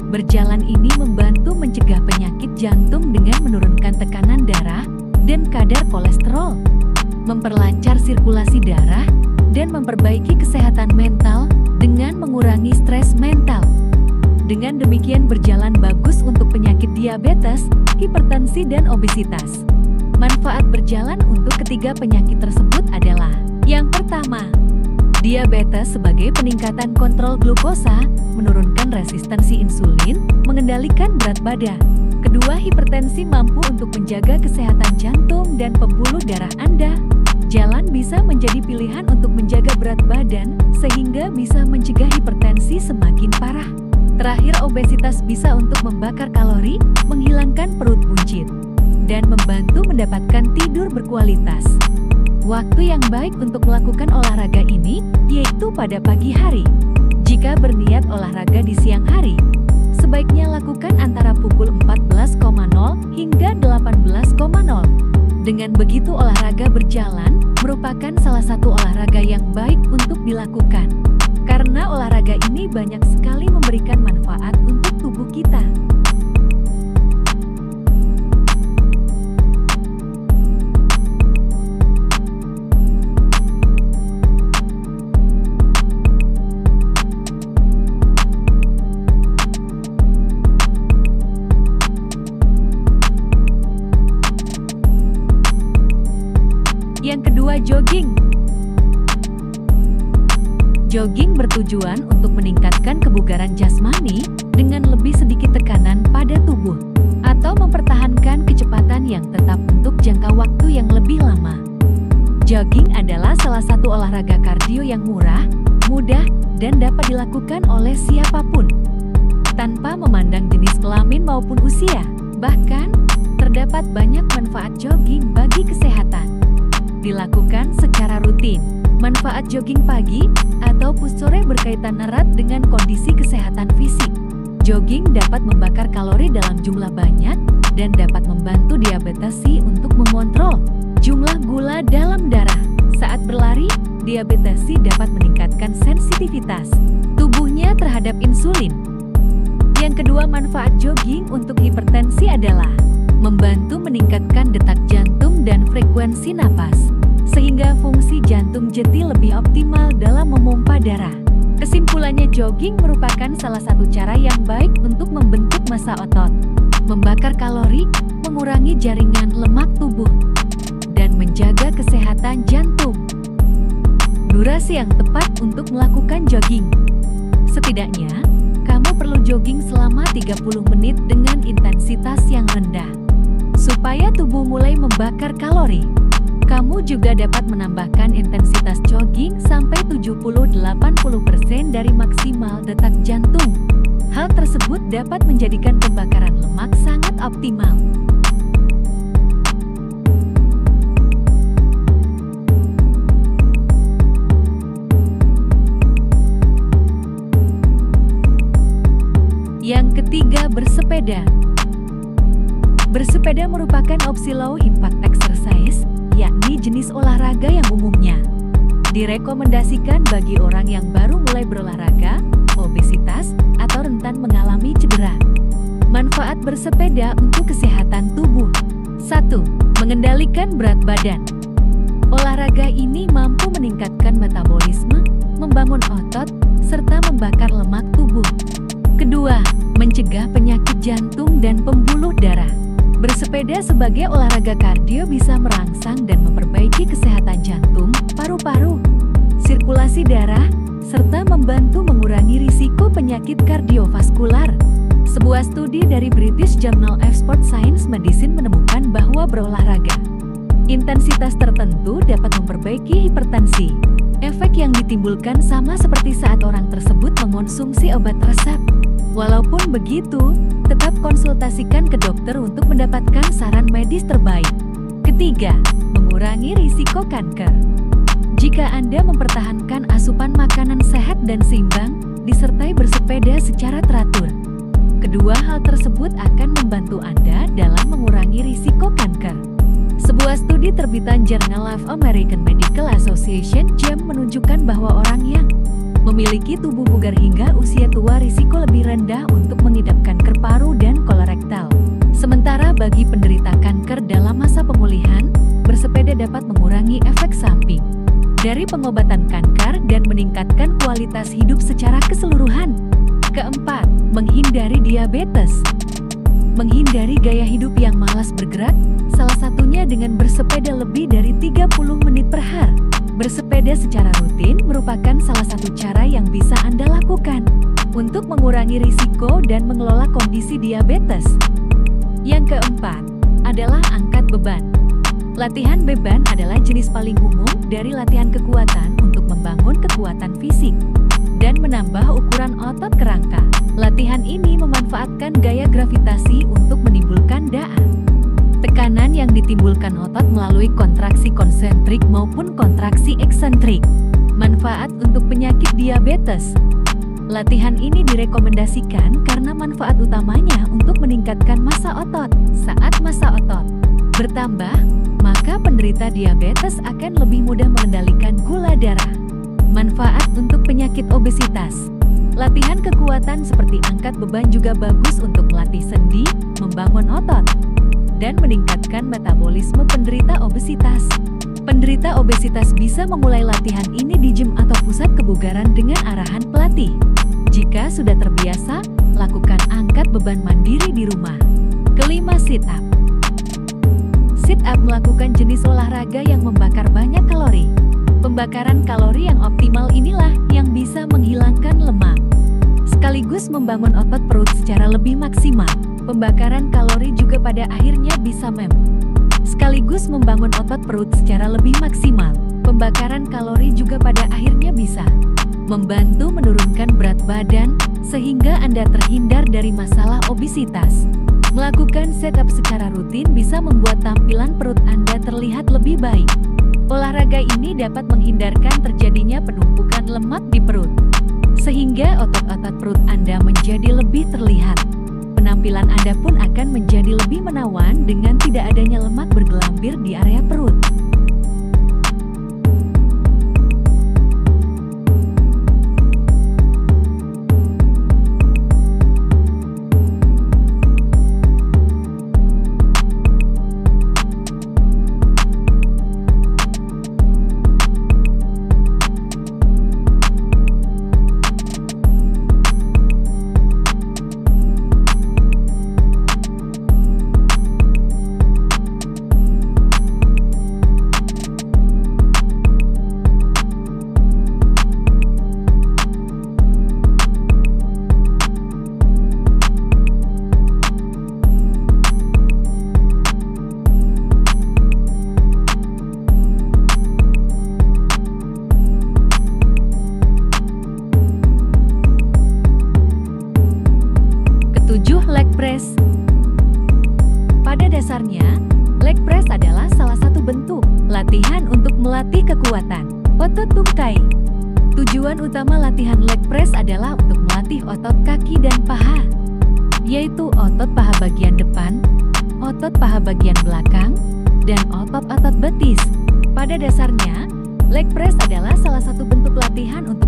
Berjalan ini membantu mencegah penyakit jantung dengan menurunkan tekanan darah dan kadar kolesterol, memperlancar sirkulasi darah, dan memperbaiki kesehatan mental dengan mengurangi stres mental. Dengan demikian berjalan bagus untuk penyakit diabetes, hipertensi, dan obesitas. Manfaat berjalan untuk ketiga penyakit tersebut adalah: yang pertama, diabetes sebagai peningkatan kontrol glukosa, menurunkan resistensi insulin, mengendalikan berat badan. Kedua, hipertensi mampu untuk menjaga kesehatan jantung dan pembuluh darah Anda. Jalan bisa menjadi pilihan untuk menjaga berat badan, sehingga bisa mencegah hipertensi semakin parah. Terakhir, obesitas bisa untuk membakar kalori, menghilangkan perut buncit, dan membantu mendapatkan tidur berkualitas. Waktu yang baik untuk melakukan olahraga ini yaitu pada pagi hari. Jika berniat olahraga di siang hari, sebaiknya lakukan antara pukul 14.00 hingga 18.00. Dengan begitu, olahraga berjalan merupakan salah satu olahraga yang baik untuk dilakukan. Karena olahraga ini banyak sekali memberikan manfaat untuk tubuh kita. Yang kedua, jogging. Jogging bertujuan untuk meningkatkan kebugaran jasmani dengan lebih sedikit tekanan pada tubuh, atau mempertahankan kecepatan yang tetap untuk jangka waktu yang lebih lama. Jogging adalah salah satu olahraga kardio yang murah, mudah, dan dapat dilakukan oleh siapapun, tanpa memandang jenis kelamin maupun usia. Bahkan, terdapat banyak manfaat jogging bagi kesehatan. Dilakukan secara rutin. Manfaat jogging pagi ataupun sore berkaitan erat dengan kondisi kesehatan fisik. Jogging dapat membakar kalori dalam jumlah banyak dan dapat membantu diabetesi untuk mengontrol jumlah gula dalam darah. Saat berlari, diabetesi dapat meningkatkan sensitivitas tubuhnya terhadap insulin. Yang kedua, manfaat jogging untuk hipertensi adalah membantu meningkatkan detak jantung dan frekuensi napas, sehingga fungsi jantung jadi lebih optimal dalam memompa darah. Kesimpulannya, jogging merupakan salah satu cara yang baik untuk membentuk massa otot, membakar kalori, mengurangi jaringan lemak tubuh, dan menjaga kesehatan jantung. Durasi yang tepat untuk melakukan jogging. Setidaknya, kamu perlu jogging selama 30 menit dengan intensitas yang rendah, supaya tubuh mulai membakar kalori. Kamu juga dapat menambahkan intensitas jogging sampai 70-80% dari maksimal detak jantung. Hal tersebut dapat menjadikan pembakaran lemak sangat optimal. Yang ketiga, bersepeda. Bersepeda merupakan opsi low impact exercise, yakni jenis olahraga yang umumnya direkomendasikan bagi orang yang baru mulai berolahraga, obesitas, atau rentan mengalami cedera. Manfaat bersepeda untuk kesehatan tubuh. 1. Mengendalikan berat badan. Olahraga ini mampu meningkatkan metabolisme, membangun otot, serta membakar lemak tubuh. Kedua, mencegah penyakit jantung dan pembuluh darah. Bersepeda sebagai olahraga kardio bisa merangsang dan memperbaiki kesehatan jantung, paru-paru, sirkulasi darah, serta membantu mengurangi risiko penyakit kardiovaskular. Sebuah studi dari British Journal of Sport Science Medicine menemukan bahwa berolahraga intensitas tertentu dapat memperbaiki hipertensi. Efek yang ditimbulkan sama seperti saat orang tersebut mengonsumsi obat resep. Walaupun begitu, tetap konsultasikan ke dokter untuk mendapatkan saran medis terbaik. Ketiga, mengurangi risiko kanker. Jika Anda mempertahankan asupan makanan sehat dan seimbang, disertai bersepeda secara teratur, kedua hal tersebut akan membantu Anda dalam mengurangi risiko kanker. Sebuah studi terbitan Journal of American Medical Association (JAMA) menunjukkan bahwa orang yang memiliki tubuh bugar hingga usia tua risiko lebih rendah untuk mengidap paru-paru dan kolorektal. Sementara bagi penderita kanker dalam masa pemulihan, bersepeda dapat mengurangi efek samping dari pengobatan kanker dan meningkatkan kualitas hidup secara keseluruhan. Keempat, menghindari diabetes. Menghindari gaya hidup yang malas bergerak, salah satunya dengan bersepeda lebih dari 30 menit per hari. Bersepeda secara rutin merupakan salah satu cara yang bisa Anda lakukan untuk mengurangi risiko dan mengelola kondisi diabetes. Yang keempat adalah angkat beban. Latihan beban adalah jenis paling umum dari latihan kekuatan untuk membangun kekuatan fisik dan menambah ukuran otot kerangka. Latihan ini memanfaatkan gaya gravitasi untuk menimbulkan tekanan yang ditimbulkan otot melalui kontraksi konsentrik maupun kontraksi eksentrik. Manfaat untuk penyakit diabetes. Latihan ini direkomendasikan karena manfaat utamanya untuk meningkatkan massa otot. Saat massa otot bertambah, maka penderita diabetes akan lebih mudah mengendalikan gula darah. Manfaat untuk penyakit obesitas. Latihan kekuatan seperti angkat beban juga bagus untuk melatih sendi, membangun otot, dan meningkatkan metabolisme penderita obesitas. Penderita obesitas bisa memulai latihan ini di gym atau pusat kebugaran dengan arahan pelatih. Jika sudah terbiasa, lakukan angkat beban mandiri di rumah. Kelima, sit up. Sit up melakukan jenis olahraga yang membakar banyak kalori. Pembakaran kalori yang optimal inilah yang bisa menghilangkan lemak, sekaligus membangun otot perut secara lebih maksimal. Pembakaran kalori juga pada akhirnya bisa sekaligus membangun otot perut secara lebih maksimal. Pembakaran kalori juga pada akhirnya bisa membantu menurunkan berat badan, sehingga Anda terhindar dari masalah obesitas. Melakukan sit-up secara rutin bisa membuat tampilan perut Anda terlihat lebih baik. Olahraga ini dapat menghindarkan terjadinya penumpukan lemak di perut, sehingga otot-otot perut Anda menjadi lebih terlihat. Penampilan Anda pun akan menjadi lebih menawan dengan tidak adanya lemak bergelambir di area perut. Leg press. Pada dasarnya, leg press adalah salah satu bentuk latihan untuk melatih kekuatan otot tungkai. Tujuan utama latihan leg press adalah untuk melatih otot kaki dan paha, yaitu otot paha bagian depan, otot paha bagian belakang, dan otot-otot betis. Pada dasarnya, leg press adalah salah satu bentuk latihan untuk